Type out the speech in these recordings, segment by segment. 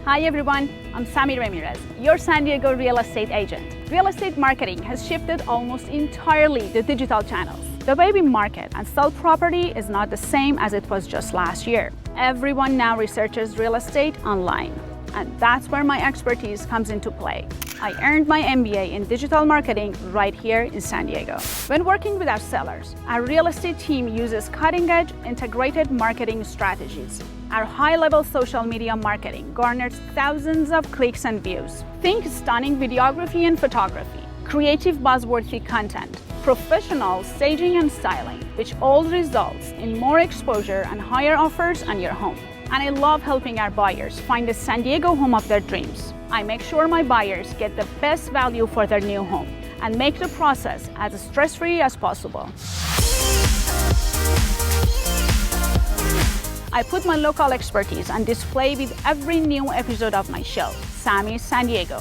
Hi everyone, I'm Sammi Ramirez, your San Diego real estate agent. Real estate marketing has shifted almost entirely to digital channels. The way we market and sell property is not the same as it was just last year. Everyone now researches real estate online, and that's where my expertise comes into play. I earned my MBA in digital marketing right here in San Diego. When working with our sellers, our real estate team uses cutting-edge integrated marketing strategies. Our high-level social media marketing garners thousands of clicks and views. Think stunning videography and photography, creative buzzworthy content, professional staging and styling, which all results in more exposure and higher offers on your home. And I love helping our buyers find the San Diego home of their dreams. I make sure my buyers get the best value for their new home and make the process as stress-free as possible. I put my local expertise on display with every new episode of my show, Sammi San Diego,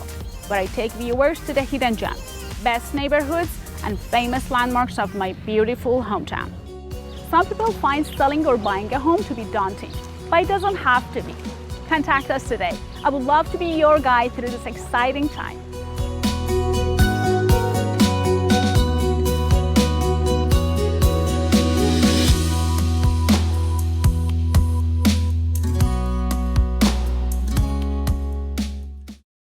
where I take viewers to the hidden gems, best neighborhoods, and famous landmarks of my beautiful hometown. Some people find selling or buying a home to be daunting, but it doesn't have to be. Contact us today. I would love to be your guide through this exciting time.